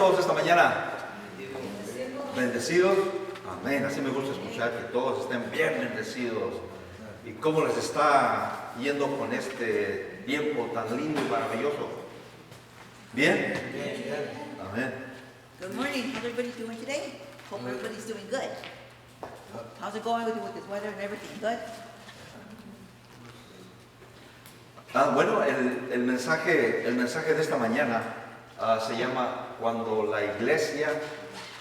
todos esta mañana? ¿Bendecidos? Amén. Así me gusta escuchar que todos estén bien bendecidos. ¿Y cómo les está yendo con este tiempo tan lindo y maravilloso? ¿Bien? Amén. Good morning. How's everybody doing today? Hope everybody's doing good. How's it going with you with this weather and everything? Good? Bueno, el mensaje de esta mañana se llama Cuando la iglesia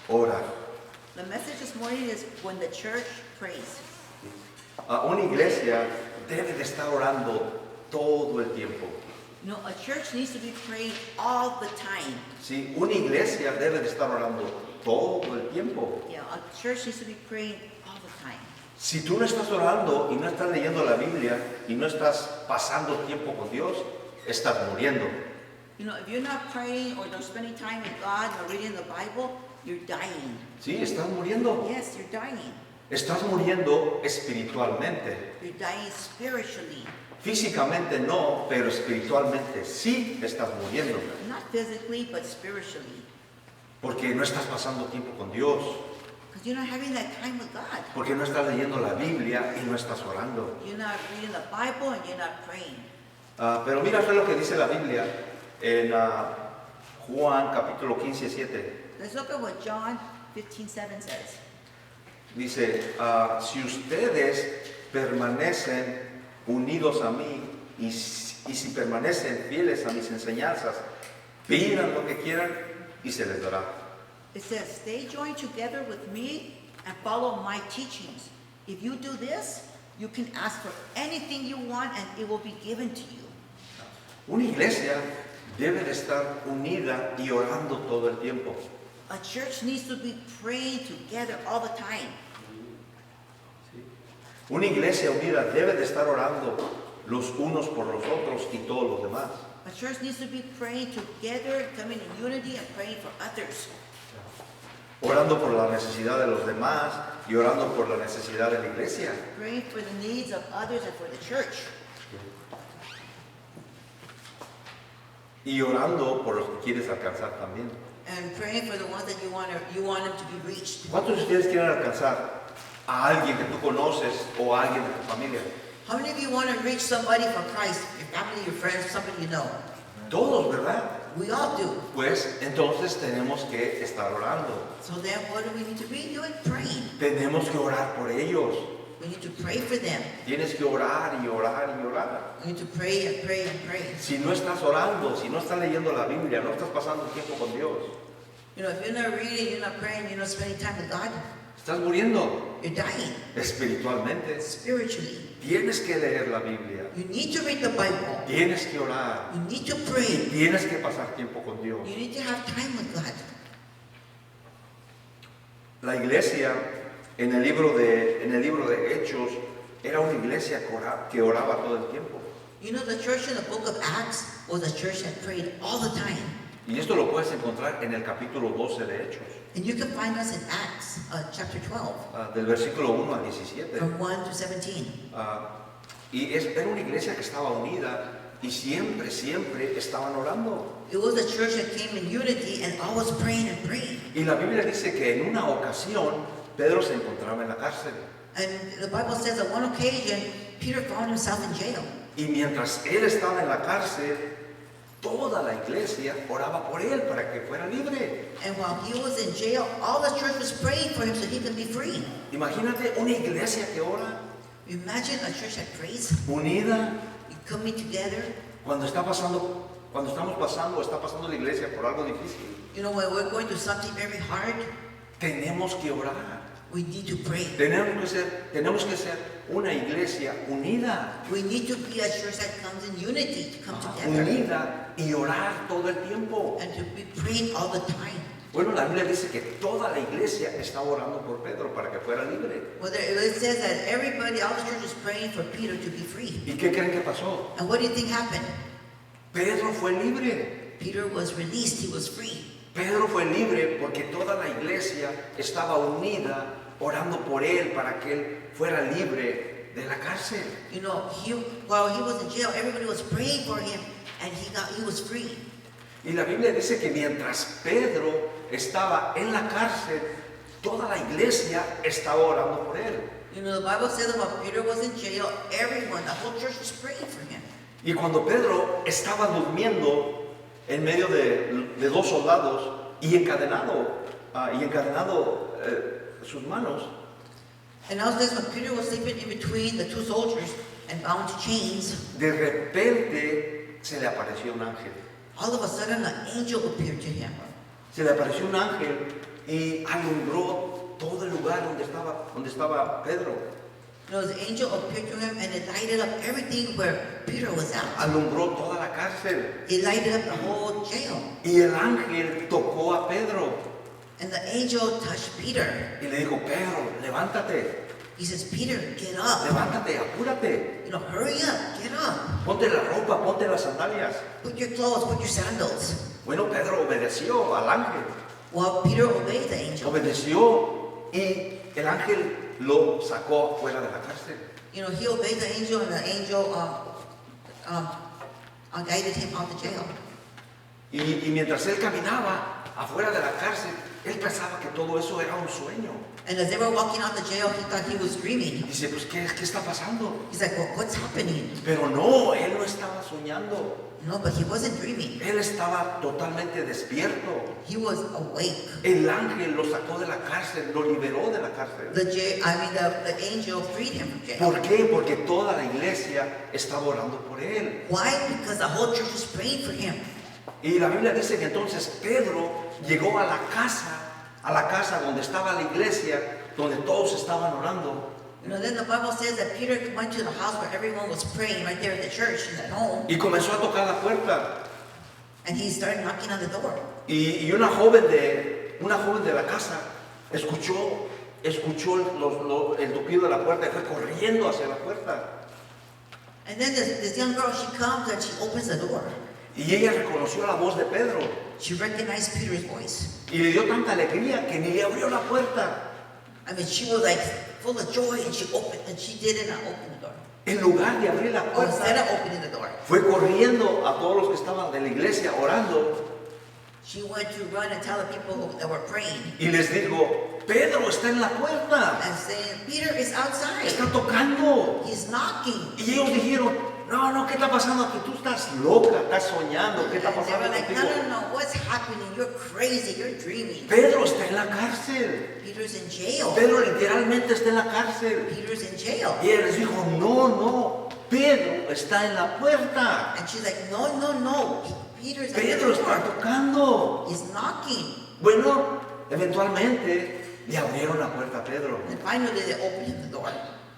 ora. The message this morning is when the church prays. Una iglesia debe de estar orando todo el tiempo. You know, a church needs to be praying all the time. Sí, una iglesia debe de estar orando todo el tiempo. Yeah, a church needs to be praying all the time. Si tú no estás orando y no estás leyendo la Biblia y no estás pasando tiempo con Dios, estás muriendo. You know, if you're not praying or not spending time with God or reading the Bible, you're dying. Sí, estás muriendo. Yes, you're dying. Estás muriendo espiritualmente. You're dying spiritually. Físicamente no, pero espiritualmente sí estás muriendo. Not physically, but spiritually. Porque no estás pasando tiempo con Dios. Because you're not having that time with God. Porque no estás leyendo la Biblia y no estás orando. You're not reading the Bible and you're not praying. Pero mira lo que dice la Biblia en Juan capítulo 15:7. Let's look at what John 15:7 says. Dice, si ustedes permanecen unidos a mí y si permanecen fieles a mis enseñanzas, pidan lo que quieran y se les dará. It says, stay joined together with me and follow my teachings. If you do this, you can ask for anything you want and it will be given to you. Una iglesia debe de estar unida y orando todo el tiempo. A church needs to be praying together all the time. Una iglesia unida debe de estar orando los unos por los otros y todos los demás. A church needs to be praying together, coming in unity and praying for others. Orando por la necesidad de los demás y orando por la necesidad de la iglesia. Praying for the needs of others and for the church. Y orando por los que quieres alcanzar también. And praying for the ones that you want them to be reached. ¿Cuántos de ustedes quieren alcanzar a alguien que tú conoces o a alguien de tu familia? How many of you want to reach somebody for Christ? Your family, your friends, somebody you know. Todos, ¿verdad? We all do. Pues entonces tenemos que estar orando. So then what do we need to be doing? Praying. Tenemos que orar por ellos. We need to pray for them. Tienes que orar y orar y orar. We need to pray and pray and pray. Si no estás orando, si no estás leyendo la Biblia, no estás pasando tiempo con Dios, You know, if you're not reading, you're not praying, you're not spending time with God, estás muriendo you're dying espiritualmente. spiritually. Tienes que leer la Biblia, You need to read the Bible. tienes que orar, You need to pray. tienes que pasar tiempo con Dios. You need to have time with God. La iglesia en el libro de Hechos era una iglesia que oraba todo el tiempo. You know, the church in the book of Acts was a church that prayed all the time. Y esto lo puedes encontrar en el capítulo 12 de Hechos, And you can find us in Acts chapter 12, del versículo 1 al 17. from 1 to 17. Era una iglesia que estaba unida y siempre estaban orando. It was a church that came in unity and always praying and praying. Y la Biblia dice que en una ocasión Pedro se encontraba en la cárcel. And the Bible says on one occasion, Peter found himself in jail. Y mientras él estaba en la cárcel, toda la iglesia oraba por él para que fuera libre. And while he was in jail, all the church was praying for him so he could be free. Imagínate una iglesia que ora, Imagine a church that prays, unida, coming together. cuando estamos pasando, está pasando la iglesia por algo difícil. You know, when we're going through something very hard, Tenemos que orar. we need to pray. Tenemos que ser una iglesia unida. We need to be a church that comes in unity, to come together Unida y orar todo el tiempo. and to be praying all the time. Bueno, la Biblia dice que toda la iglesia estaba orando por Pedro para que fuera libre. Well, it says that everybody, all the church is praying for Peter to be free. ¿Y qué creen que pasó? And what do you think happened? Pedro fue libre. Peter was released, he was free. Pedro fue libre porque toda la iglesia estaba unida orando por él para que él fuera libre de la cárcel. You know, while he was in jail, everybody was praying for him and he was free. Y la Biblia dice que mientras Pedro estaba en la cárcel, toda la iglesia estaba orando por él. You know, the Bible says that while Peter was in jail, everyone, the whole church was praying for him. Y cuando Pedro estaba durmiendo en medio de dos soldados y encadenado sus manos, And now it says when Peter was sleeping in between the two soldiers and bound to chains, de repente se le apareció un ángel. all of a sudden an angel appeared to him. Se le apareció un ángel y alumbró todo el lugar donde estaba Pedro. You know, the angel appeared to him and it lighted up everything where Peter was at. Alumbró toda la cárcel. It lighted up the whole jail. Y el ángel tocó a Pedro And the angel touched Peter. y le dijo, Pedro, levántate, He says, Peter, get up. levántate, apúrate. You know, hurry up, get up. Ponte la ropa, ponte las sandalias. Put your clothes, put your sandals. Bueno, Pedro obedeció al ángel. Well, Peter obeyed the angel. Obedeció y el ángel lo sacó fuera de la cárcel. You know, he obeyed the angel and the angel guided him out of jail. Y mientras él caminaba afuera de la cárcel, él pensaba que todo eso era un sueño. And as they were walking out the jail, he thought he was dreaming. Dice, pues, ¿qué está pasando? He's like, well, what's happening? Pero no, él no estaba soñando. No, but he wasn't dreaming. Él estaba totalmente despierto. He was awake. El ángel lo sacó de la cárcel, lo liberó de la cárcel. The angel freed him from jail. ¿Por qué? Porque toda la iglesia estaba orando por él. Why? Because the whole church was praying for him. Y la Biblia dice que entonces Pedro llegó a la casa donde estaba la iglesia, donde todos estaban orando. You know, then the Bible says that Peter went to the house where everyone was praying, right there at the church, in at home, Y comenzó a tocar la puerta. and he started knocking on the door. Y una joven de la casa escuchó el toquido de la puerta y fue corriendo hacia la puerta. And then this young girl, she comes and she opens the door. Y ella reconoció la voz de Pedro. She recognized Peter's voice. Y le dio tanta alegría que ni le abrió la puerta. I mean, she was like full of joy, and she didn't open the door. En lugar de abrir la Or instead of puerta, opening the door, fue corriendo a todos los que estaban de la iglesia orando she went to run and tell the people that were praying y les dijo, Pedro está en la puerta, and saying, Peter is outside. está tocando. He's knocking. Y ellos dijeron, no, ¿qué está pasando aquí? Tú estás loca, estás soñando, ¿qué está And they pasando were like, no, contigo? no, no, what's happening? You're crazy, you're dreaming. Pedro está en la cárcel. Peter's in jail. Pedro literalmente está en la cárcel. Peter's in jail. Y él les dijo, no, Pedro está en la puerta. And she's like, no, no, no. Peter's at the Pedro está door. tocando. He's knocking. Bueno, eventualmente le abrieron la puerta a Pedro. And finally they opened him the door.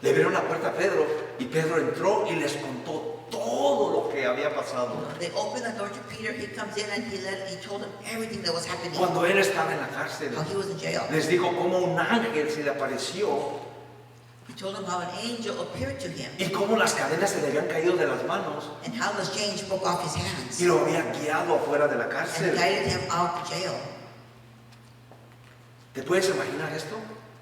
Le abrieron la puerta a Pedro y Pedro entró y les contó todo lo que había pasado. They opened the door to Peter. He comes in and he told them everything that was happening. Cuando él estaba en la cárcel, How he was in jail. les dijo cómo un ángel se le apareció He told them how an angel appeared to him y cómo las cadenas se le habían caído de las manos and how the chains broke off his hands y lo había guiado afuera de la and cárcel. guided him out of jail. ¿Te puedes imaginar esto?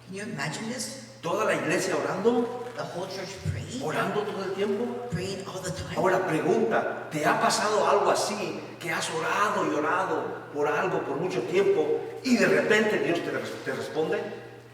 Can you imagine this? Toda la iglesia orando, The whole church praying, orando todo el tiempo. praying all the time. Ahora pregunta, ¿te ha pasado algo así que has orado y orado por algo por mucho tiempo y de repente Dios te responde?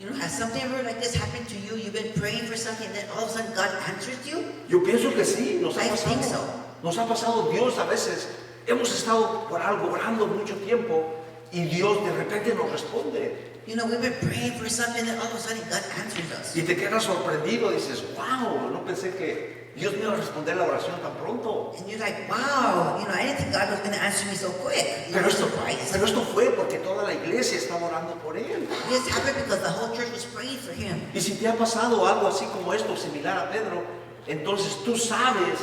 You know, has something ever like this happened to you? You've been praying for something and then all of a sudden God answers you? Yo pienso que sí, nos ha I think pasado. so. Nos ha pasado Dios a veces. Hemos estado por algo orando mucho tiempo y Dios de repente nos responde. You know, we've been praying for something and all of a sudden God answers us. Y te quedas sorprendido, dices, wow, no pensé que Dios me iba a responder la oración tan pronto. And you're like, wow, you know, I didn't think God was going to answer me so quick. You're surprised. Pero esto fue porque toda la iglesia estaba orando por él. This happened because the whole church was praying for him. Y si te ha pasado algo así como esto, similar a Pedro, entonces tú sabes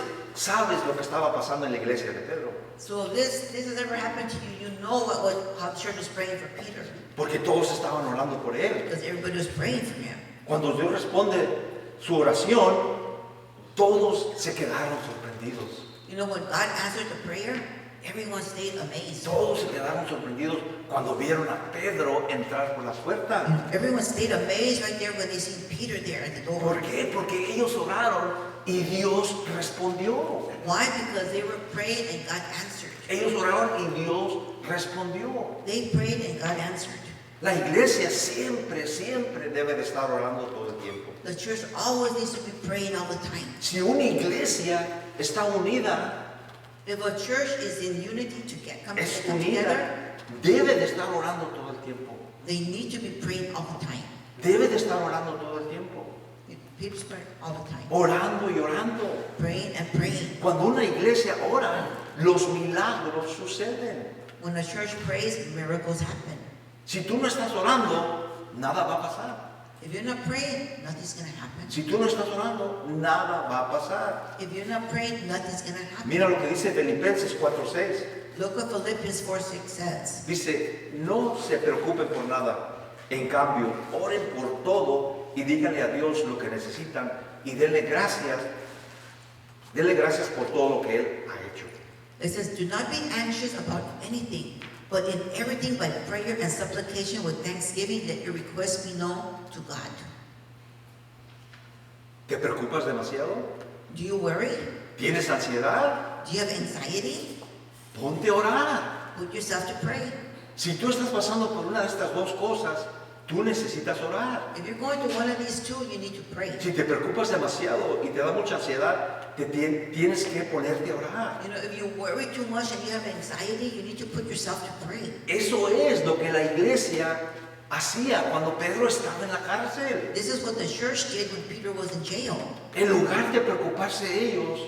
lo que estaba pasando en la iglesia de Pedro. So if this has ever happened to you, you know how the church was praying for Peter. Porque todos estaban orando por él. Because everybody was praying for him. Cuando Dios responde su oración, todos se quedaron sorprendidos. You know, when God answered the prayer, everyone stayed amazed. Todos se quedaron sorprendidos cuando vieron a Pedro entrar por la puerta. Everyone stayed amazed right there when they seen Peter there at the door. ¿Por qué? Porque ellos oraron y Dios respondió. Why? Because they were praying and God answered. Ellos oraron y Dios respondió. They prayed and God answered. La iglesia siempre debe de estar orando todo el tiempo. The church always needs to be praying all the time. Si una iglesia está unida, If a church is in unity come es together, unida, debe de estar orando todo el tiempo. they need to be praying all the time. Debe de estar orando todo el tiempo. People pray all the time. Orando y orando. Praying and praying. Cuando una iglesia ora, los milagros suceden. When a church prays, miracles happen. Si tú no estás orando, nada va a pasar. If you're not praying, nothing's going to happen. Si tú no estás orando, nada va a pasar. If you're not praying, nothing's going to happen. Mira lo que dice Filipenses 4:6. Look what Philippians 4:6 says. Dice, no se preocupen por nada. En cambio, oren por todo y díganle a Dios lo que necesitan y denle gracias por todo lo que Él ha hecho. It says, do not be anxious about anything, but in everything by prayer and supplication with thanksgiving, let your requests be known to God. ¿Te preocupas demasiado? Do you worry? ¿Tienes ansiedad? Do you have anxiety? Ponte a orar. Put yourself to pray. Si tú estás pasando por una de estas dos cosas, tú necesitas orar. If you're going to one of these two, you need to pray. Si te preocupas demasiado y te da mucha ansiedad, tienes que ponerte a orar. You know, if you worry too much and you have anxiety, you need to put yourself to pray. Eso es lo que la iglesia hacía cuando Pedro estaba en la cárcel. This is what the church did when Peter was in jail. En lugar de preocuparse ellos,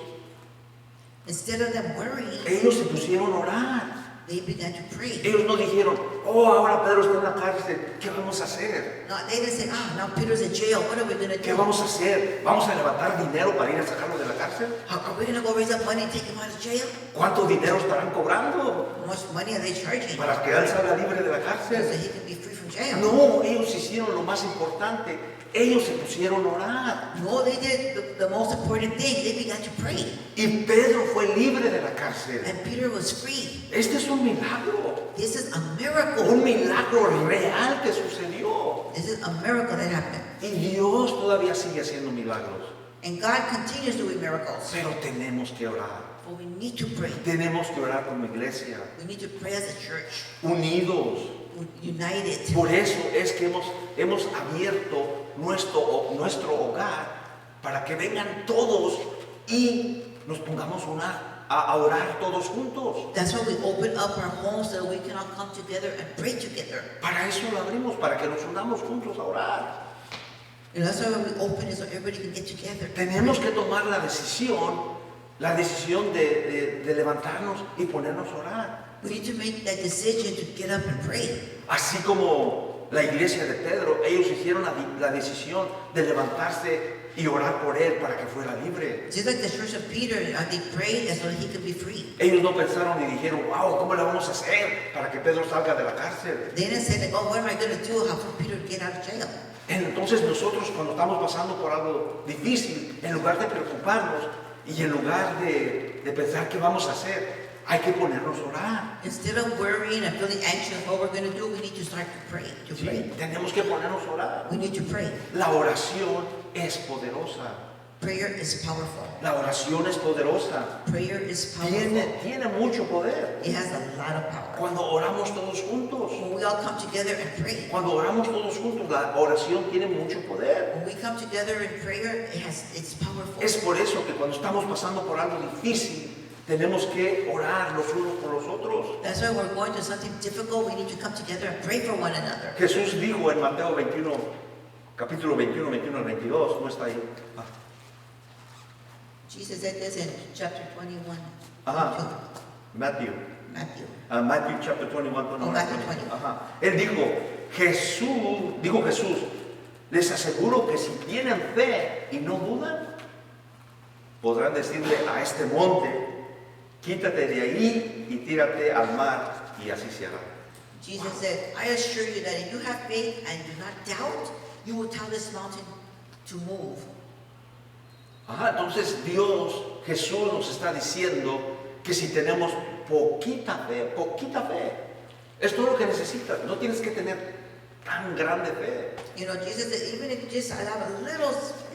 Instead of them worrying, ellos se pusieron a orar. they began to pray. Ellos no dijeron, oh, ahora Pedro está en la cárcel, ¿qué vamos a hacer? No, they didn't say, now Peter's in jail. What are we going to ¿Qué do? vamos a hacer? ¿Vamos a levantar dinero para ir a sacarlo de la cárcel? Are we going to go raise up money and take him out of jail? ¿Cuánto dinero estarán cobrando How much money are they charging? para que él salga libre de la So cárcel? he can be free from jail. No, ellos hicieron lo más importante. Ellos se pusieron a orar. No, they did the most important thing. They began to pray. Y Pedro fue libre de la cárcel. And Peter was free. Este es un milagro. This is a miracle. Un milagro real que sucedió. This is a miracle that happened. Y Dios todavía sigue haciendo milagros. And God continues doing miracles. Pero tenemos que orar. But we need to pray. Tenemos que orar como iglesia. We need to pray as a church. Unidos. United. Por eso es que hemos abierto nuestro hogar para que vengan todos y nos pongamos a orar todos juntos. That's why we open up our homes so that we can all come together and pray together. Para eso lo abrimos, para que nos unamos juntos a orar. And that's why we open it so everybody can get together. Tenemos que tomar la decisión de levantarnos y ponernos a orar. We need to make that decision to get up and pray. Así como la iglesia de Pedro, ellos hicieron la decisión de levantarse y orar por él para que fuera libre. Just like the church of Peter, they prayed so that he could be free. Ellos no pensaron y dijeron, wow, ¿cómo le vamos a hacer para que Pedro salga de la cárcel? They didn't say, like, oh, what am I going to do? How for Peter to get out of jail? Entonces nosotros cuando estamos pasando por algo difícil, en lugar de preocuparnos y en lugar de pensar qué vamos a hacer, hay que ponernos a orar. Instead of worrying and feeling anxious what we're going to do, we need to start to pray. Sí, tenemos que ponernos a orar. We need to pray. La oración es poderosa. Prayer is powerful. La oración es poderosa. Prayer is powerful. Tiene mucho poder. It has a lot of power. Cuando oramos todos juntos. When we all come together and pray. Cuando oramos todos juntos, la oración tiene mucho poder. When we come together in prayer, it's powerful. Es por eso que cuando estamos pasando por algo difícil, tenemos que orar los unos por los otros. That's why we're going to something difficult. We need to come together and pray for one another. Jesús dijo en Mateo 21, capítulo 21, 21 al 22, no está ahí. Jesus said this in chapter 21. Ajá. Matthew. Matthew chapter 21. Oh, Matthew 20. Ajá. Él dijo Jesús, les aseguro que si tienen fe y no dudan, podrán decirle a este monte, quítate de ahí y tírate al mar, y así se hará. Jesus said, I assure you that if you have faith and do not doubt, you will tell this mountain to move. Ajá, entonces Jesús nos está diciendo que si tenemos poquita fe, es todo lo que necesitas. No tienes que tener tan grande fe. You know, Jesus said, even if you just have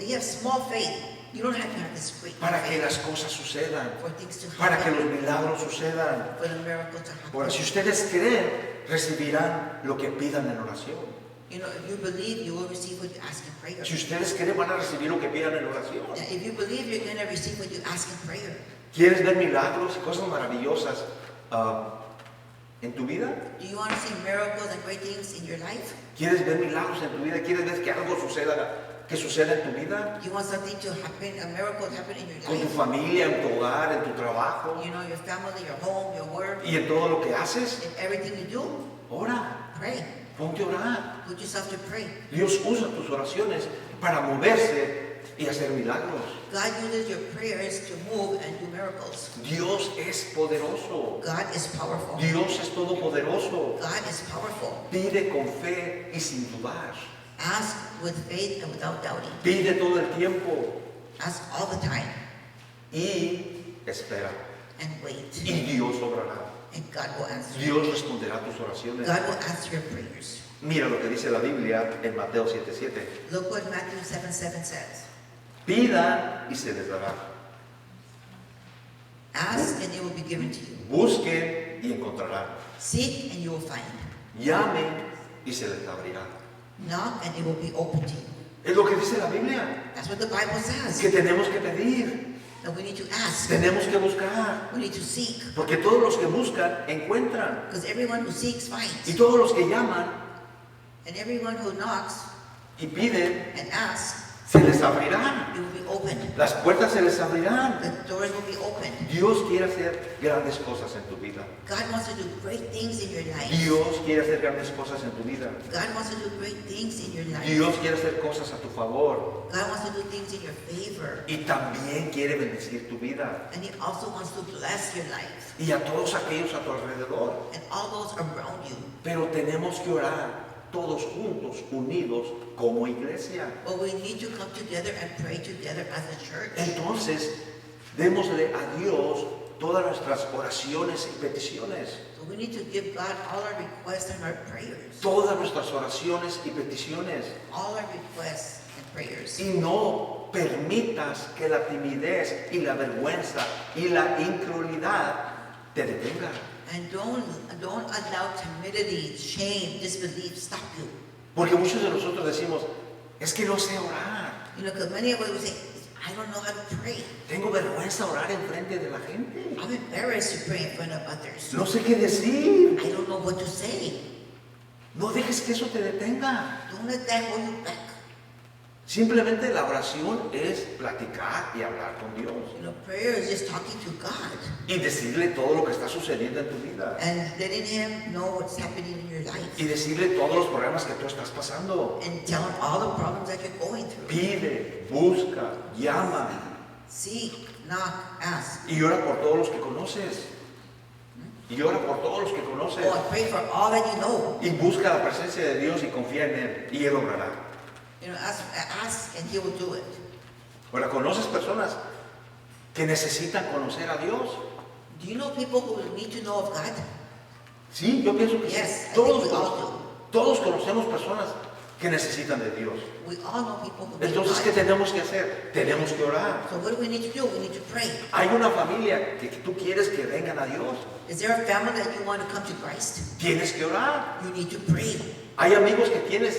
you have small faith, You don't have to have this great para que faith las cosas sucedan, for things to para que happen, los milagros sucedan. for the miracle to happen. Ahora, si ustedes creen, recibirán lo que pidan en oración. You know, if you believe, you will receive what you ask in prayer. Si ustedes creen, van a recibir lo que pidan en oración. Now, if you believe, you're going to receive what you ask in prayer. ¿Quieres ver milagros y cosas maravillosas en tu vida? Do you want to see miracles and great things in your life? ¿Quieres ver milagros en tu vida? ¿Quieres ver que algo suceda en tu vida? You want something to happen, a miracle to happen in your Con tu life? familia, en tu hogar, en tu trabajo You know, your family, your home, your work, y en todo lo que haces. in everything you do, Ora, pray. ponte a orar. Put yourself to pray. Dios usa tus oraciones para moverse y hacer milagros. God uses your prayers to move and do miracles. Dios es poderoso. God is powerful. Dios es todopoderoso. God is powerful. Pide con fe y sin dudar. Ask with faith and without doubting. Pide todo el tiempo Ask all the time y espera. and wait. Y Dios obrará. And God will answer. Dios responderá tus oraciones. God will answer your prayers. Mira lo que dice la Biblia en Mateo 7:7. Look what Matthew 7:7 says. Pidan y se les dará. Ask and it will be given to you. Busquen y encontrarán. Seek and you will find. Llamen y se les abrirá. Knock and it will be open to you. Es lo que dice la Biblia. That's what the Bible says. Que tenemos que pedir. That we need to ask. Tenemos que buscar. We need to seek. Porque todos los que buscan, encuentran. Because everyone who seeks Y finds. todos los que llaman And everyone who knocks y piden, and asks, se les abrirán. it will be opened. Las puertas se les abrirán. The doors will be opened. Dios quiere hacer grandes cosas en tu vida. God wants to do great things in your life. Dios quiere hacer grandes cosas en tu vida. God wants to do great things in your life. Dios quiere hacer cosas a tu favor. God wants to do things in your favor. Y también quiere bendecir tu vida. And He also wants to bless your life Y a todos aquellos a tu alrededor. and all those around you. Pero tenemos que orar todos juntos, unidos, como iglesia. But we need to come together and pray together as a church. Entonces, démosle a Dios todas nuestras oraciones y peticiones. So we need to give God all our requests and our prayers. Todas nuestras oraciones y peticiones. All our requests and prayers. Y no permitas que la timidez y la vergüenza y la incredulidad te detengan. And don't allow timidity, shame, disbelief stop you. Porque muchos de nosotros decimos, es que no sé orar. You know, because many of us will say, I don't know how to pray. Tengo vergüenza orar en frente de la gente. I'm embarrassed to pray in front of others. No sé qué decir. I don't know what to say. No dejes que eso te detenga. Don't let that hold you back. Simplemente la oración es platicar y hablar con Dios. You know, prayer is just talking to God Y decirle todo lo que está sucediendo en tu vida. and letting Him know what's happening in your life. Y decirle todos los problemas que tú estás pasando. And tell Him all the problems that you're going through. Pide, busca, llama. Seek, knock, ask. Y ora por todos los que conoces. Y ora por todos los que conoces. Go and pray for all that you know. Y busca la presencia de Dios y confía en Él. Y Él obrará. You know, ask and He will do it. Ahora, ¿conoces personas que necesitan conocer a Dios? Do you know people who need to know of God? Sí, yo pienso que Yes, sí. I think we all do. Todos conocemos personas que necesitan de Dios. We all know people who need Entonces, ¿qué God. tenemos que hacer? Tenemos que orar. So what do we need to do? We need to pray. Hay una familia que tú quieres que vengan a Dios. Is there a family that you want to come to Christ? Tienes que orar. You need to pray. Hay amigos que quieres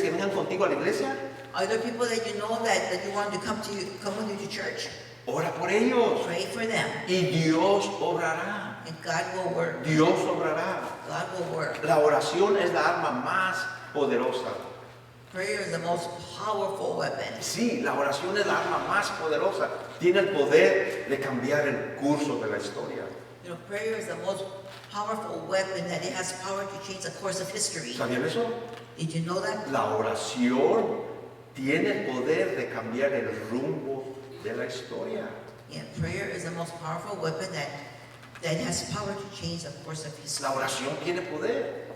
que vengan contigo a la iglesia. Are there people that you know that you want to come with you to church? Ora por ellos. Pray for them. Y Dios obrará. And God will work. Dios obrará. God will work. La oración es la arma más poderosa. Prayer is the most powerful weapon. Sí, la oración es la arma más poderosa. Tiene el poder de cambiar el curso de la historia. You know, prayer is the most powerful weapon that it has power to change the course of history. ¿Sabían eso? Did you know that? La oración tiene el poder de cambiar el rumbo de la historia. Yeah, prayer is the most powerful weapon that has power to change the course of history. La oración tiene poder.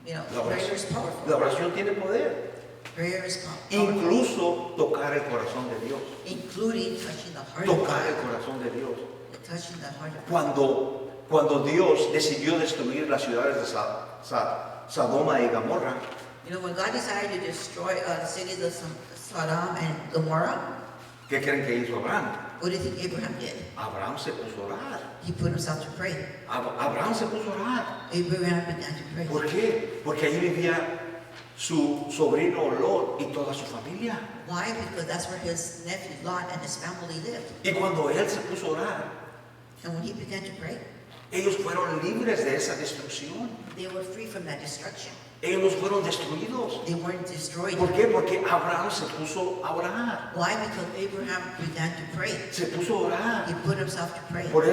You know, La prayer oración, is powerful. la oración tiene poder. Prayer is powerful. Incluso tocar el corazón de Dios. Including touching the heart of Tocar el God. corazón de Dios. Touching the heart of God. Cuando Dios decidió destruir las ciudades de Sodoma y Gomorra, You know, when God decided to destroy the cities of Sodom and Gomorrah, ¿Qué creen que hizo Abraham? What do you think Abraham did? Abraham se puso a orar. He put himself to pray. Abraham se puso a orar. Abraham began to pray. ¿Por qué? Porque ahí vivía su sobrino Lot y toda su familia. Why? Because that's where his nephew Lot and his family lived. Y cuando él se puso a orar, And when he began to pray, ellos fueron libres de esa destrucción. they were free from that destruction. Ellos no fueron destruidos. They weren't destroyed. ¿Por qué? Porque Abraham se puso a orar. Why? Because Abraham began to pray. Se puso a orar He put himself to pray. por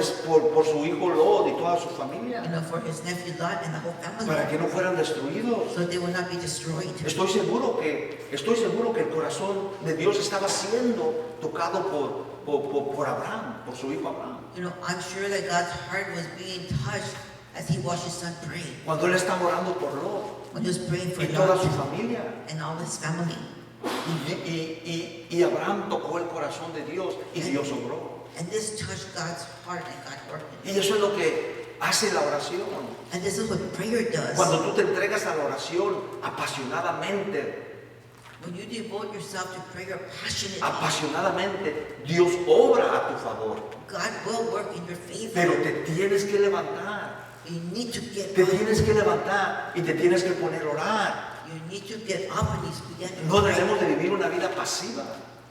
su hijo Lot y toda su You familia, know, for his nephew Lot and the whole para que family. no fueran destruidos. So they will not be destroyed. Estoy seguro que el corazón de Dios estaba siendo tocado por Abraham, por su hijo Abraham. You know, I'm sure that God's heart was being touched as he watched his son pray. Cuando él estaba orando por Lot When he was praying for y toda su Lot familia. and all his family. Y Abraham tocó el corazón de Dios y Dios obró. And this touched God's heart and God worked Y it. eso es lo que hace la oración. And this is what prayer does. Cuando tú te entregas a la oración apasionadamente, When you devote yourself to prayer apasionadamente, Dios obra a tu favor. God will work in your favor. Pero te tienes que levantar. You need to get Te up. tienes que levantar y te tienes que poner a orar. You need to get up and begin to No pray. debemos de vivir una vida pasiva.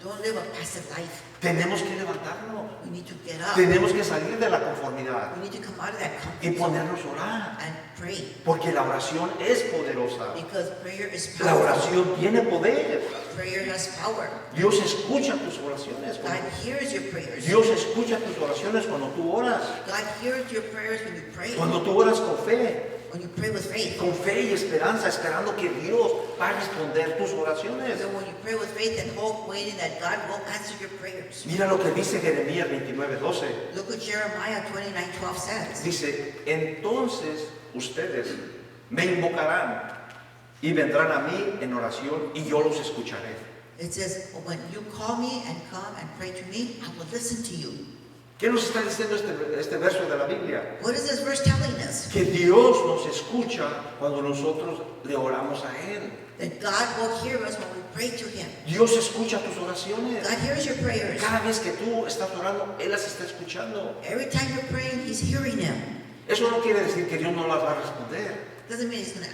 Don't live a passive life. Tenemos que levantarnos. We need to get up. Tenemos que salir de la conformidad We need to come out of that y comfort zone ponernos a orar. and pray. Porque la oración es poderosa. Because prayer is La powerful. oración tiene poder. Prayer has power. Dios escucha tus oraciones. God hears your prayers. Dios escucha tus oraciones cuando tú oras. God hears your prayers when you pray. Cuando tú oras con fe. When you pray with faith. Con fe y esperanza, esperando que Dios va a responder tus oraciones. So when you pray with faith and hope, waiting that God will answer your prayers. Mira lo que dice Jeremías 29:12. Look what Jeremiah 29:12 says. Dice, entonces ustedes me invocarán y vendrán a mí en oración y yo los escucharé. It says, when you call me and come and pray to me, I will listen to you. ¿Qué nos está diciendo este verso de la Biblia? What is this verse telling us? Que Dios nos escucha cuando nosotros le oramos a Él. That God will hear us when we pray to Him. Dios escucha tus oraciones. God hears your prayers. Cada vez que tú estás orando, Él las está escuchando. Every time you're praying, He's hearing them. Eso no quiere decir que Dios no las va a responder. Doesn't mean He's going to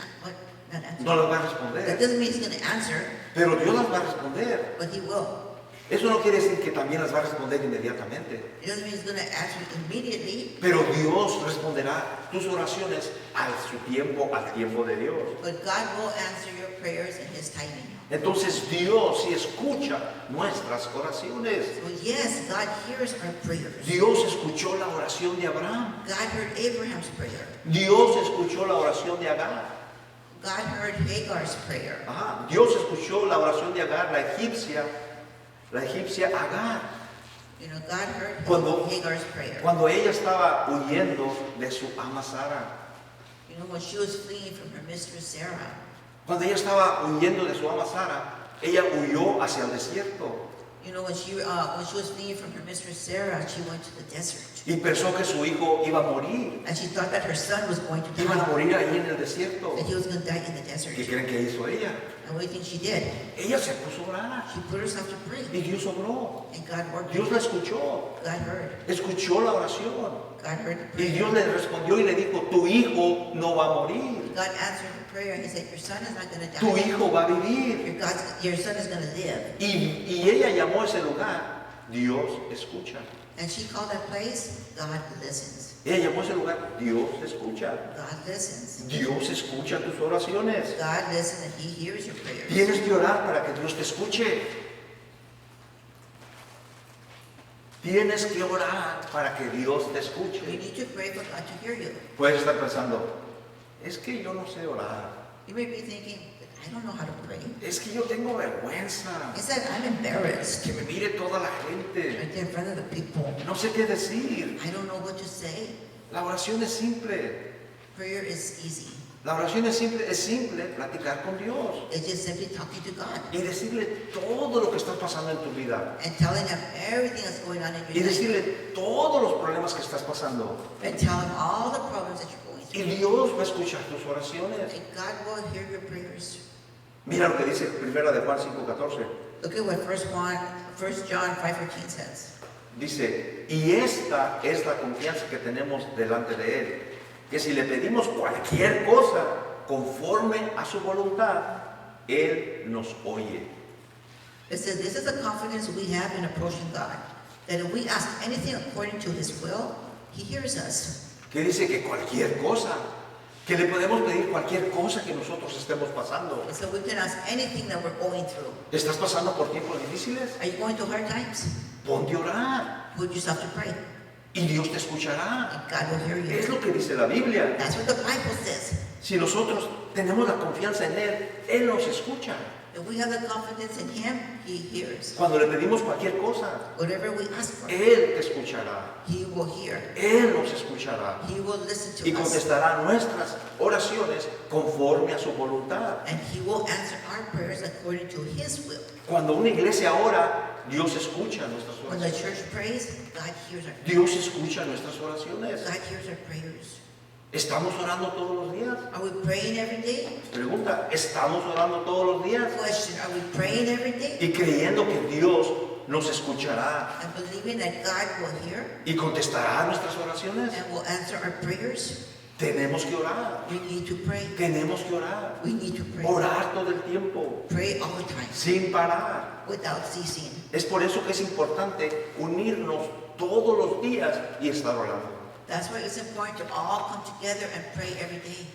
not answer. No las va a That responder. doesn't mean He's going to answer, Pero Dios las va a responder. but He will. Eso no quiere decir que también las va a responder inmediatamente. It doesn't mean He's going to answer immediately, Pero Dios responderá tus oraciones a su tiempo, al tiempo de Dios. but God will answer your prayers in His timing. Entonces Dios sí escucha nuestras oraciones. So yes, God hears our prayers. Dios escuchó la oración de Abraham. God heard Abraham's prayer. Dios escuchó la oración de Agar. God heard Hagar's prayer. Ajá. Dios escuchó la oración de Agar, la egipcia Agar. You know, God heard Cuando- Hagar's prayer. Cuando ella estaba huyendo de su ama Sara. You know, when she was fleeing from her mistress Sarah. Cuando ella estaba huyendo de su ama Sara, ella huyó hacia el desierto. You know, when she was fleeing from her mistress Sarah, she went to the desert. Y pensó que su hijo iba a morir. And she thought that her son was going to Iban a die. morir ahí en el desierto. That he was going to die in the desert. ¿Qué creen que hizo ella? And what do you think she did? Ella se puso a orar. She put herself to pray. Y Dios obró. And God worked. Dios la escuchó. God heard. Escuchó la oración. God heard the Y prayer. Dios le respondió y le dijo, tu hijo no va a morir. God answered the prayer and He said, your son is not going to Tu die. hijo va a vivir. Your son is going to live. Y ella llamó a ese lugar, Dios escucha. And she called that place, God listens. Ella llamó a ese lugar, Dios escucha. God listens. Dios escucha tus oraciones. God listens and He hears your prayers. Tienes que orar para que Dios te escuche. Tienes que orar para que Dios te You escuche. need to pray for God to hear you. Puedes estar pensando, es que yo no sé orar. You may be thinking, I don't know how to pray. Es que yo tengo vergüenza. He said, I'm embarrassed. Que me mire toda la gente. Right there in front of the people. No sé qué decir. I don't know what to say. La oración es simple. Prayer is easy. La oración es simple platicar con Dios. It's just simply talking to God Y decirle todo lo que está pasando en tu vida. and telling Him everything that's going on in Y your life. decirle todos los problemas que estás pasando. And tell Him all the problems that you're going Y through. Dios va a escuchar tus oraciones. And God will hear your prayers. Mira lo que dice 1 de Juan 5:14. Look at what 1 John 5:14 says. Dice, y esta es la confianza que tenemos delante de Él, que si le pedimos cualquier cosa conforme a su voluntad, Él nos oye. It says, this is the confidence we have in approaching God, that if we ask anything according to His will, He hears us. Que dice que cualquier cosa, que le podemos pedir cualquier cosa que nosotros estemos pasando. And so we can ask anything that we're going through. ¿Estás pasando por tiempos difíciles? Are you going through hard times? Ponte a orar Would you stop to pray? y Dios te escuchará. And God will hear Es you. lo que dice la Biblia. That's what the Bible says. Si nosotros tenemos la confianza en Él nos escucha. If we have the confidence in Him, He hears. Cuando le pedimos cualquier cosa, Whatever we ask for, Él te escuchará. He will hear. Él nos escuchará He will listen y to us. contestará nuestras oraciones conforme a su voluntad. And He will answer our prayers according to His will. Cuando una iglesia ora, Dios escucha nuestras When the oraciones. church prays, God hears our prayers. Dios escucha nuestras oraciones. God hears our prayers. ¿Estamos orando todos los días? Are we praying every day? Pregunta, ¿estamos orando todos los días? Question, are we praying every day? Y creyendo que Dios nos escuchará And believing that God will hear y contestará nuestras oraciones. and will answer our prayers? Tenemos que orar. We need to pray. Tenemos que orar. We need to pray. Orar todo el tiempo, Pray all the time, sin parar. without ceasing. Es por eso que es importante unirnos todos los días y estar orando. That's why it's important to all come together and pray every day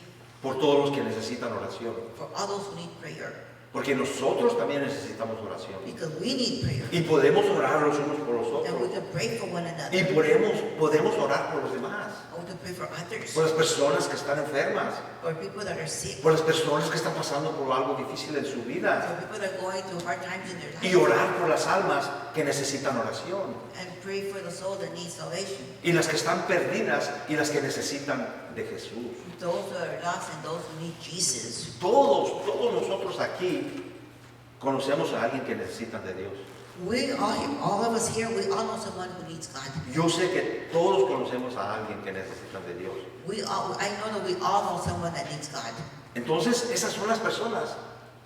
Por todos los que necesitan oración. for all those who need prayer. Porque nosotros también necesitamos oración. Because we need prayer. Y podemos orar los unos por los And we otros. can pray for one Y another. podemos orar por los demás. And we can pray for others. Por las personas que están enfermas. For people that are sick. Por las personas que están pasando por algo difícil en su For vida. people that are going through hard times in their Y life. orar por las almas que necesitan oración. And pray for the soul that needs salvation. Y las que están perdidas y las que necesitan de Jesús. Those who are lost and those who need Jesus. Todos nosotros aquí conocemos a alguien que necesita de Dios. We all of us here, we all know someone who needs God. Yo sé que todos conocemos a alguien que necesita de Dios. I know that we all know someone that needs God. Entonces, esas son las personas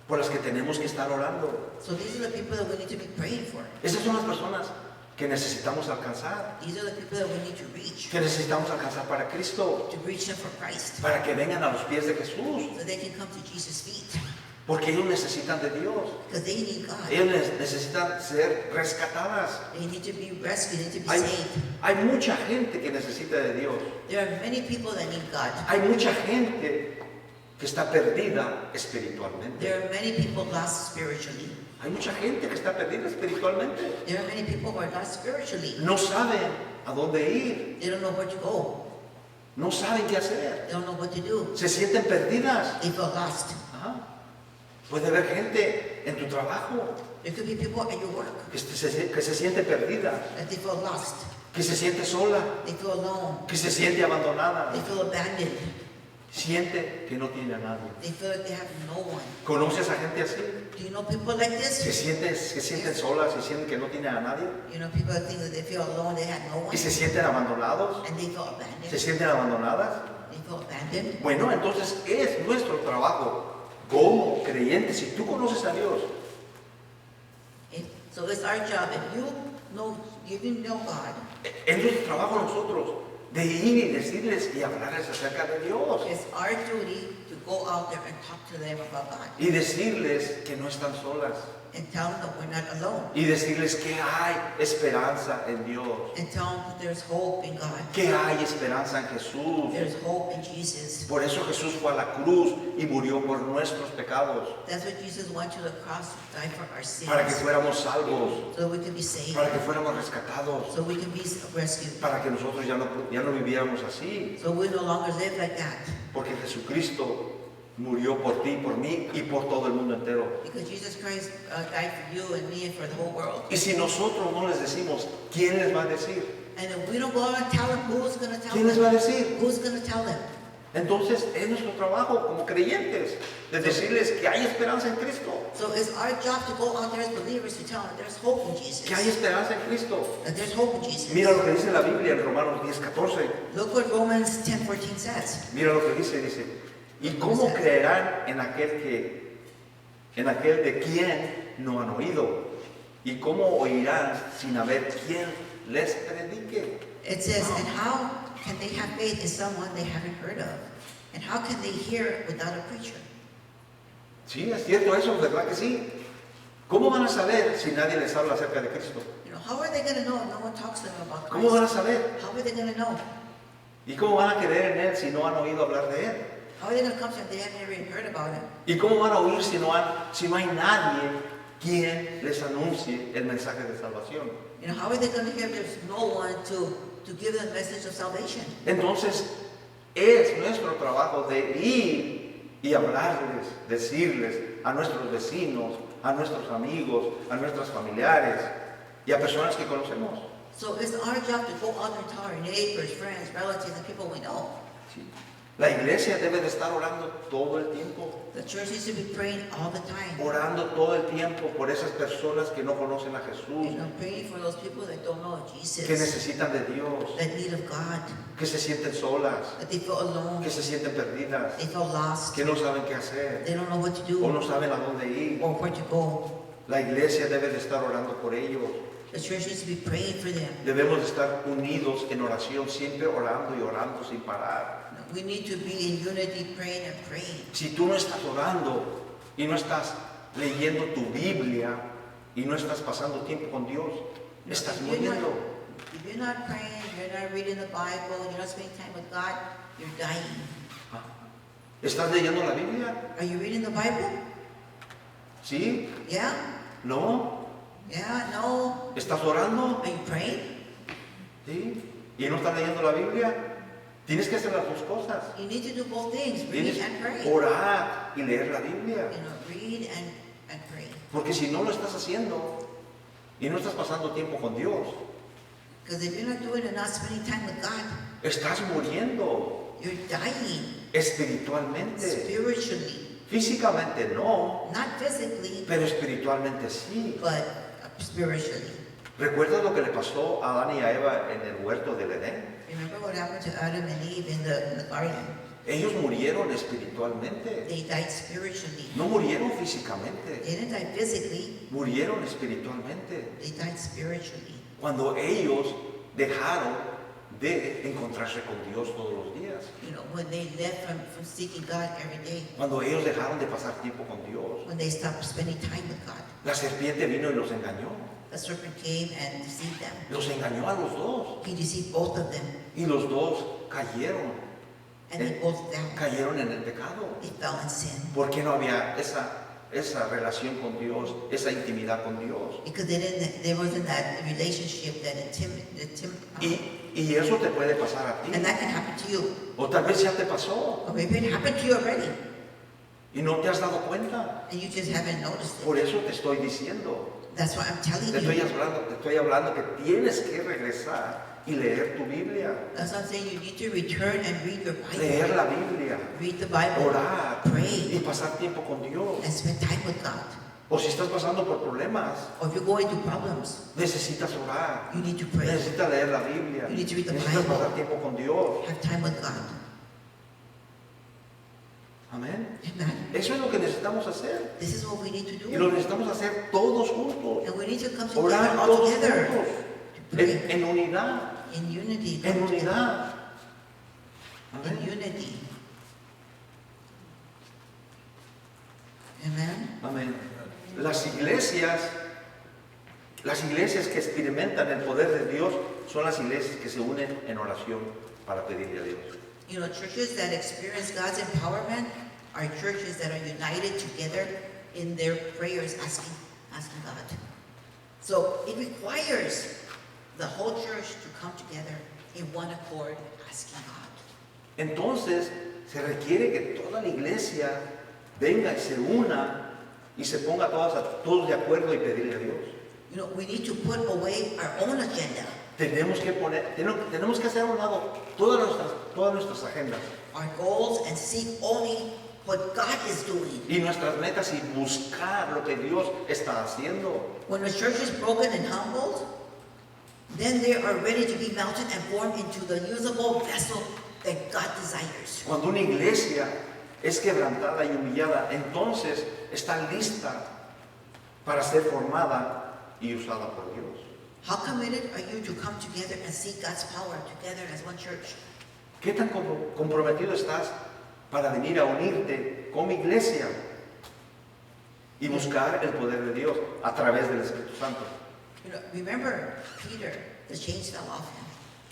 por las que tenemos que estar orando. So these are the people that we need to be praying for. Esas son las personas que necesitamos alcanzar, These are the people that we need to reach. que necesitamos alcanzar para Cristo, To reach them for Christ. para que vengan a los pies de Jesús, So they can come to Jesus' feet. porque ellos necesitan de Dios. Because they need God. Ellos necesitan ser rescatadas. They need to be rescued, they need to be Hay, saved. hay mucha gente que necesita de Dios. There are many people that need God. Hay mucha gente que está perdida espiritualmente. There are many people lost spiritually. Hay mucha gente que está perdida espiritualmente. There are many people who are lost spiritually. No saben a dónde ir. They don't know where to go. No saben qué hacer. They don't know what to do. Se sienten perdidas. They feel lost. Ajá. Puede haber gente en tu trabajo There could be people at your work que se siente perdida, that they feel lost. que se siente sola, They feel alone. que se siente abandonada. They feel abandoned. Siente que no tiene a nadie. They feel like they have no one. ¿Conoces a gente así? Do you know people like Que this? sienten solas y sienten que no tienen a nadie. You know people that think that they feel alone, they have no one. Y se sienten abandonados. And they feel Se abandoned. sienten abandonadas. They feel abandoned. Bueno, entonces es nuestro trabajo como creyentes. Si tú conoces a Dios, So it's our job. If you didn't know God, es nuestro trabajo nosotros de ir y decirles y hablarles acerca de Dios. it's our duty to go out there and talk to them about God Y decirles que no están solas. and tell them that we're not alone. Y decirles que hay esperanza en Dios. And tell them that there's hope in God. Que hay esperanza en Jesús. There's hope in Jesus. Por eso Jesús fue a la cruz y murió por nuestros pecados. That's what Jesus went to the cross to die for our sins. Para que fuéramos salvos. So that we can be saved. Para que fuéramos rescatados. So we can be rescued. Para que nosotros ya no viviéramos así. So we no longer live like that. Porque Jesucristo murió por ti, por mí y por todo el mundo entero. Because Jesus Christ died for you and me and for the whole world. Y si nosotros no les decimos, ¿quién les va a decir? And if we don't go out and tell them, who's going to tell ¿Quién les va a them? decir? Who's going to tell them? Entonces es nuestro trabajo como creyentes de decirles que hay esperanza en Cristo. So it's our job to go out there as believers to tell them there's hope in Jesus. Que hay esperanza en Cristo. That there's hope in Jesus. Mira lo que dice la Biblia en Romanos 10:14. Look what Romans 10:14 says. Mira lo que dice, ¿y cómo creerán en aquel de quien no han oído? ¿Y cómo oirán sin haber quien les predique? It says, and how can they have faith in someone they haven't heard of? And how can they hear without a preacher? Sí, es cierto eso, ¿verdad que sí? ¿Cómo van a saber si nadie les habla acerca de Cristo? You know, how are they going to know if no one talks to them about ¿Cómo van a Christ? saber? How are they going to know? ¿Y cómo van a creer en Él si no han oído hablar de Él? How are they going to come to him if they haven't even heard about him? ¿Y cómo van a oír si no hay nadie quien les anuncie el mensaje de salvación? You know, how are they going to hear if there's no one to give them the message of salvation? Entonces, es nuestro trabajo de ir y hablarles, decirles a nuestros vecinos, a nuestros amigos, a nuestros familiares y a personas que conocemos. So it's our job to go out and tell our neighbors, friends, relatives, and people we know. Sí. La iglesia debe de estar orando todo el tiempo, The church needs to be praying all the time. orando todo el tiempo por esas personas que no conocen a You Jesús, know, praying for those people that don't know que Jesus, necesitan de Dios, that need of God, que se sienten solas, that they feel alone, que se sienten perdidas, they feel lost, que no saben qué hacer they don't know what to o no do saben a dónde ir. or where to go. La iglesia debe de estar orando por ellos. The church needs to be praying for them. Debemos de estar unidos en oración, siempre orando y orando sin parar. We need to be in unity, praying and praying. Si tú no estás orando y no estás leyendo tu Biblia y no estás pasando tiempo con Dios, estás If you're muriendo. if you're not praying, you're not reading the Bible, you're not spending time with God, you're dying. ¿Estás leyendo la Biblia? Are you reading the Bible? ¿Sí? Yeah? ¿No? Yeah? No? ¿Estás orando? Are you praying? ¿Sí? ¿Y no estás leyendo la Biblia? Tienes que hacer las dos cosas. You need to do both things, read Tienes and que pray. orar y leer la Biblia. You know, read and pray. Porque si no lo estás haciendo y no estás pasando tiempo con Dios, Because if you're not doing it, not spending time with God, estás muriendo you're dying espiritualmente. spiritually. Físicamente no, Not physically, pero espiritualmente sí. but spiritually. ¿Recuerdas lo que le pasó a Adán y a Eva en el huerto del Edén? Remember what happened to Adam and Eve in the garden? Ellos murieron espiritualmente, They died spiritually. no murieron físicamente, They didn't die physically, murieron espiritualmente. they died spiritually. Cuando ellos dejaron de encontrarse con Dios todos los días, You know, when they left from seeking God every day, cuando ellos dejaron de pasar tiempo con Dios, when they stopped spending time with God, la serpiente vino y los engañó. the serpent came and deceived them. Los engañó a los dos He deceived both of them, y los dos cayeron, and they both fell. cayeron en el pecado. They fell in sin. Porque no había esa relación con Dios, esa intimidad con Dios. Because there wasn't that relationship, that Y eso te puede pasar a ti. and that can happen to you. O tal vez ya te pasó Or maybe it happened to you already, y no te has dado cuenta. and you just haven't noticed it. Por eso te estoy diciendo, That's why I'm telling te you. estoy hablando que tienes que regresar y leer tu Biblia. That's what I'm saying. You need to return and read your Leer Bible. la Biblia, Read the Bible. orar Pray. y pasar tiempo con Dios. And spend time with God. O si estás pasando por problemas, Or if you're going through problems, necesitas orar, you need to pray. necesitas leer la Biblia, You need to read the necesitas Bible. pasar tiempo con Dios. Have time with God. Amén. Amen. Eso es lo que necesitamos hacer. This is what we need to Y lo do. necesitamos hacer todos juntos. And we need to come together Orar all todos together. juntos. To pray En unidad. in unity. En unidad. In Amén. unity. Amen. Amén. Las iglesias que experimentan el poder de Dios son las iglesias que se unen en oración para pedirle a Dios. You know, churches that experience God's empowerment are churches that are united together in their prayers, asking God. So it requires the whole church to come together in one accord, asking God. Entonces, se requiere que toda la iglesia venga y se una y se ponga todos de acuerdo y pedirle a Dios. You know, we need to put away our own agenda, Tenemos que hacer a un lado todas nuestras agendas our goals, and seek only what God is doing. y nuestras metas y buscar lo que Dios está haciendo. When a church is broken and humbled, then they are ready to be melted and formed into the usable vessel that God desires. Cuando una iglesia es quebrantada y humillada, entonces está lista para ser formada y usada por Dios. How committed are you to come together and seek God's power together as one church? ¿Qué tan comprometido estás para venir a unirte como iglesia y buscar el poder de Dios a través del Espíritu Santo? You know, remember Peter, the chains fell off him.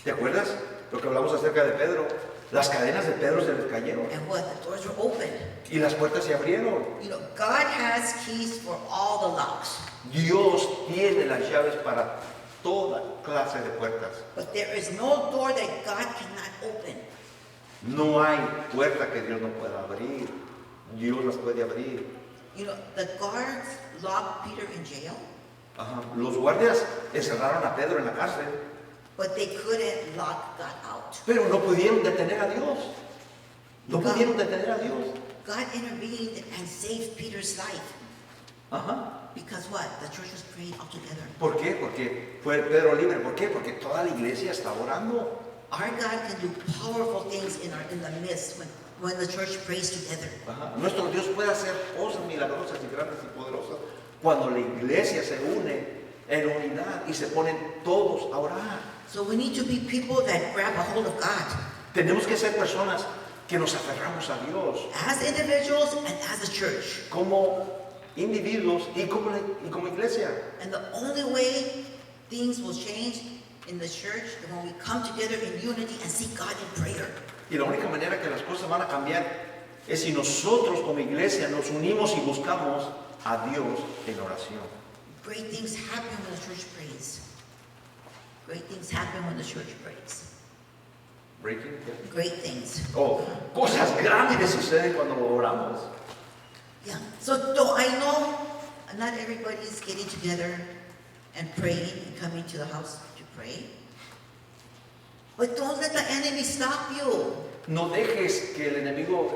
¿Te acuerdas lo que hablamos acerca de Pedro? Las cadenas de Pedro se les cayeron And what? The doors were open. y las puertas se abrieron. You know, God has keys for all the locks. Dios tiene las llaves para toda clase de puertas. But there is no door that God cannot open. No hay puerta que Dios no pueda abrir. Dios las puede abrir. You know, the guards locked Peter in jail, Ajá. Los guardias encerraron a Pedro en la cárcel, but they couldn't lock God out. pero no pudieron detener a Dios. No pudieron detener a Dios. God intervened and saved Peter's life. Ajá. Because what? The church was praying all together. ¿Por qué? Porque fue Pedro libre. ¿Por qué? Porque toda la iglesia está orando. Our God can do powerful things in the midst when the church prays together. Ajá. Nuestro Dios puede hacer cosas milagrosas y grandes y poderosas cuando la iglesia se une en unidad y se ponen todos a orar. So we need to be people that grab a hold of God Tenemos que ser personas que nos aferramos a Dios as individuals and as a church. como individuos y como iglesia. And the only way things will change in the church is when we come together in unity and seek God in prayer. Y la única manera que las cosas van a cambiar es si nosotros como iglesia nos unimos y buscamos a Dios en oración. Great things happen when the church prays. Great things happen when the church prays. Breaking. Great things. Oh, cosas grandes suceden cuando oramos. Yeah. So though I know not everybody's getting together and praying and coming to the house to pray, but don't let the enemy stop you. No dejes que el enemigo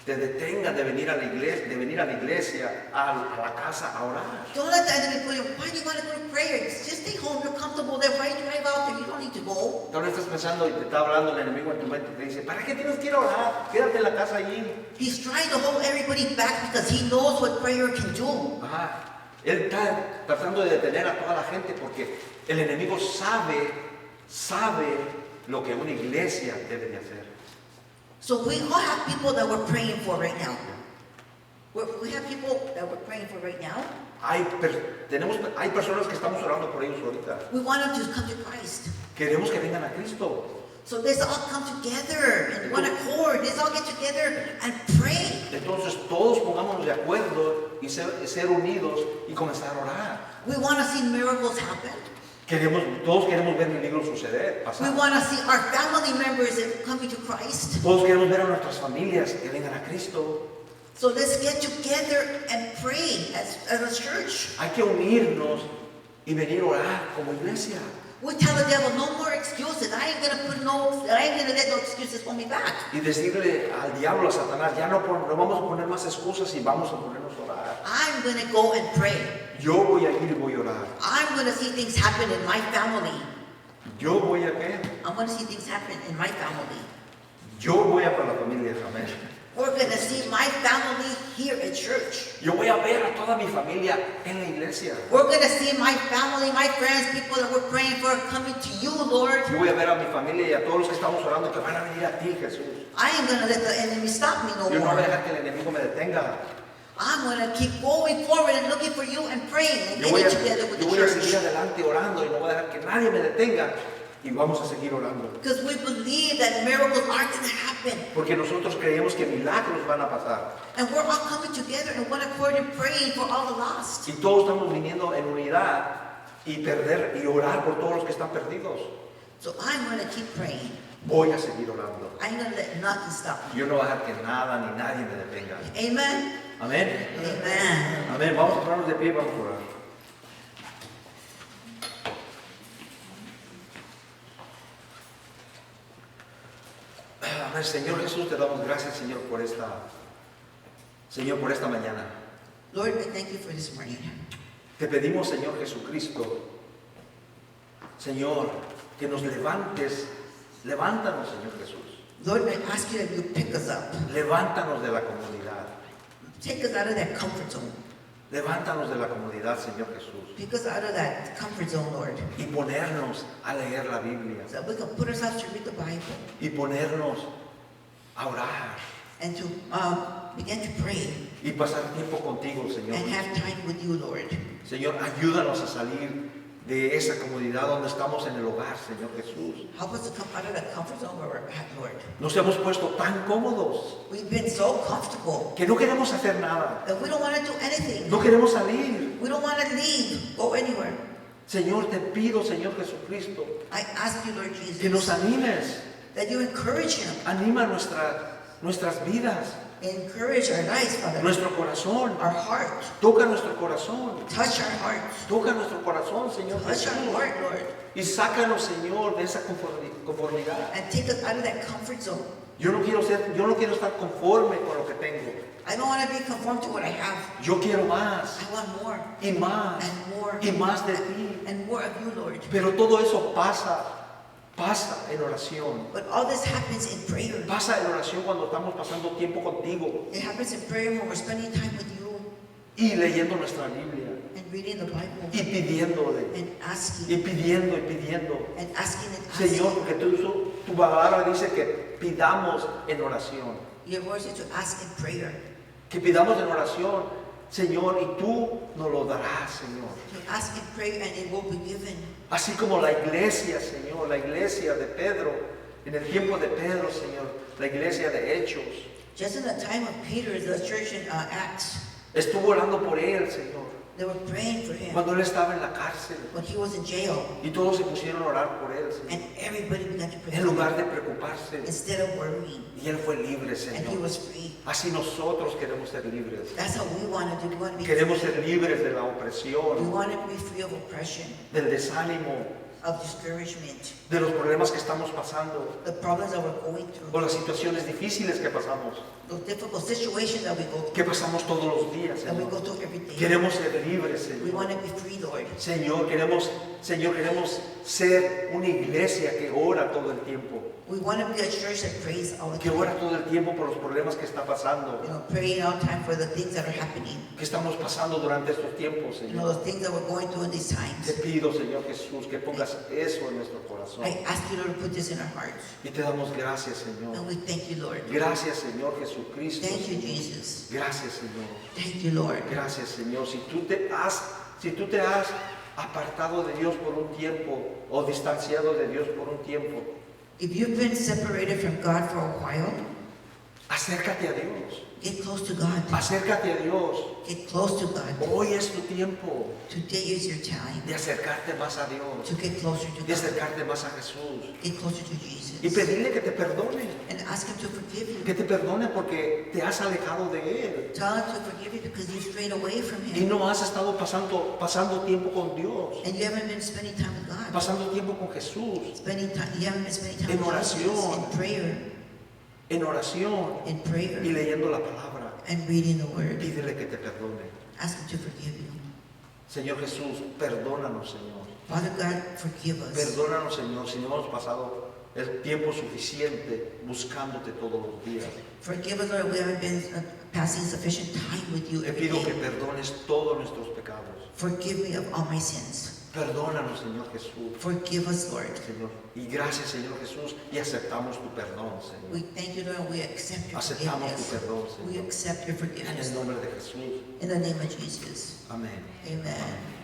te detenga de venir a la iglesia, a la casa a orar. Don't let the enemy put you, why do you want to go to prayer? Just stay home, you're comfortable there. Why drive out there? You don't need to go. Ahora estás pensando y te está hablando el enemigo en tu mente y te dice, ¿para qué tienes que ir a orar? Quédate en la casa allí. He's trying to hold everybody back because he knows what prayer can do. Ajá. Él está tratando de detener a toda la gente porque el enemigo sabe lo que una iglesia debe de hacer. So we all have people that we're praying for right now. We have people that we're praying for right now. Hay personas que estamos orando por ellos ahorita. We want them to come to Christ. Queremos que vengan a Cristo. So let's all come together in one accord. Let's all get together and pray. Entonces todos pongámonos de acuerdo y ser unidos y comenzar a orar. We want to see miracles happen. Todos queremos ver milagros suceder, We pasar. want to see our family members coming to Christ. Todos queremos ver a nuestras familias que vengan a Cristo. So let's get together and pray as a church. Hay que unirnos y venir a orar como iglesia. We tell the devil, no more excuses. I ain't gonna let no excuses hold me back. Y decirle al diablo, a Satanás, ya no vamos a poner más excusas y vamos a ponernos a orar. I'm gonna go and pray. Yo voy a ir y voy a orar. I'm gonna see things happen in my family. Yo voy a qué? I'm gonna see things happen in my family. Yo voy a por la familia, amén. We're gonna see my family here at church. Yo voy a ver a toda mi familia en la iglesia. We're gonna see my family, my friends, people that we're praying for coming to you, Lord. Yo voy a ver a mi familia y a todos los que estamos orando que van a venir a ti, Jesús. I ain't gonna let the enemy stop me no Yo no voy a more. dejar que el enemigo me detenga. I'm gonna keep going forward and looking for you and praying and Yo voy getting together with yo the voy a seguir church. adelante orando y no voy a dejar que nadie me detenga y vamos a seguir orando. Because we believe that miracles are gonna happen. Porque nosotros creemos que milagros van a pasar. And we're all coming together in one accord and praying for all the lost. Y todos estamos viniendo en unidad y orar por todos los que están perdidos. So I'm gonna keep praying. Voy a seguir orando. I ain't gonna let nothing stop me. Yo no voy a dejar que nada ni nadie me detenga. Amen? Amén. Amen. Amén. Vamos a ponernos de pie y vamos a orar. Amén. Señor Jesús, te damos gracias, Señor, por esta mañana. Lord, I thank you for this morning. Te pedimos, Señor Jesucristo, Señor, que nos levantes. Levántanos, Señor Jesús. Lord, I ask you that you pick us up. Levántanos de la comunidad. Take us out of that comfort zone. Levántanos de la comodidad, Señor Jesús, Pick us out of that comfort zone, Lord, y ponernos a leer la Biblia, so that we can put ourselves to read the Bible y ponernos a orar, and to begin to pray y pasar tiempo contigo, Señor. and have time with you, Lord. Señor, ayúdanos a salir de esa comodidad donde estamos en el hogar, Señor Jesús. Help us to come out of that comfort zone where we're at, Lord. Nos hemos puesto tan cómodos We've been so comfortable que no queremos hacer nada, that we don't want to do anything. no queremos salir. We don't want to leave, go anywhere. Señor, te pido, Señor Jesucristo, I ask you, Lord que nos Jesus, animes, that you encourage him, anima nuestras vidas, encourage our lives, Father, nuestro corazón, our heart, toca nuestro corazón, touch our hearts, toca nuestro corazón, Señor touch Jesús, our heart, Lord, y sácanos, Señor, de esa conformidad. and take us out of that comfort zone. Yo no quiero estar conforme con lo que tengo. I don't want to be conformed to what I have. Yo quiero más I want more y más and more y más de ti. and more of you, Lord. Pero todo eso pasa en oración. But all this happens in prayer. Pasa en oración cuando estamos pasando tiempo contigo It happens in prayer when we're spending time with you y leyendo nuestra Biblia and reading the Bible y pidiéndole and y asking pidiendo y pidiendo. and asking and Señor, asking. porque tu palabra dice que pidamos en oración. Your word is to ask in prayer, Que pidamos en oración, Señor, y tú nos lo darás, Señor. to ask in prayer and it will be given. Así como la iglesia, Señor, la iglesia de Pedro, en el tiempo de Pedro, Señor, la iglesia de Hechos, Just in the time of Peter, the church in Acts, estuvo orando por él, Señor, they were praying for him cuando él estaba en la cárcel. when he was in jail, Y todos se pusieron a orar por él, Señor, and everybody began to pray en for lugar him de preocuparse. instead of worrying, Y él fue libre, and he Señor. was free. Así nosotros queremos ser libres. That's how we want to do. We want to be Queremos free. ser libres de la We opresión, want to be free of oppression, del desánimo, of discouragement, de los problemas que estamos pasando, the problems that we're going o through, las situaciones difíciles que pasamos, those difficult situations that we go que through, pasamos todos los días, that we Señor. go through every day. Queremos ser libres, We want Señor. to be free, Lord. Señor, queremos ser una iglesia que ora todo el tiempo, We want to be a church that prays all the que time. ora todo el tiempo por los problemas que está pasando, Praying all the time for the things that are happening. que estamos pasando durante estos tiempos, Señor. The things that we're going through in these Te times. pido, Señor Jesús, que pongas eso en nuestro corazón. I ask you, Lord, to put this in our hearts. Y te damos gracias, Señor. And we thank you, Lord. Gracias, Señor Jesucristo. Thank you, Jesus. Gracias, Señor. Thank you, Lord. Gracias, Señor. Si tú te has apartado de Dios por un tiempo o distanciado de Dios por un tiempo, If you've been separated from God for a while, acércate a Dios. get close to God. Acércate a Dios. Get close to God. Hoy es tu tiempo Today is your time de acercarte más a Dios, to get closer to de God. acercarte más a Jesús Get closer to y Jesus. pedirle que te perdone, And ask Him to forgive you. que te perdone porque te has alejado de Él Tell Him to forgive you because you strayed away from y Him. no has estado pasando tiempo con Dios, And you haven't been spending time with God. pasando tiempo con Jesús, You haven't been spending time En with Jesus. oración. In prayer. en oración In prayer. y leyendo la palabra. And reading the Word. Pídele que te perdone. Ask Him to forgive you. Señor Jesús, perdónanos, Señor. Father God, forgive us. Perdónanos, Señor, si no hemos pasado el tiempo suficiente buscándote todos los días. Forgive us, Lord, we haven't been passing sufficient time with you Te every pido que day. perdones todos nuestros pecados. Forgive me of all my sins. Perdónanos, Señor Jesús. Forgive us, Lord. Señor. Y gracias, Señor Jesús, y aceptamos tu perdón, We Señor. thank you, Lord. We accept your Aceptamos tu forgiveness. perdón, We Señor. accept your En forgiveness. el nombre de Jesús. In the name of Jesus. Amén. Amen.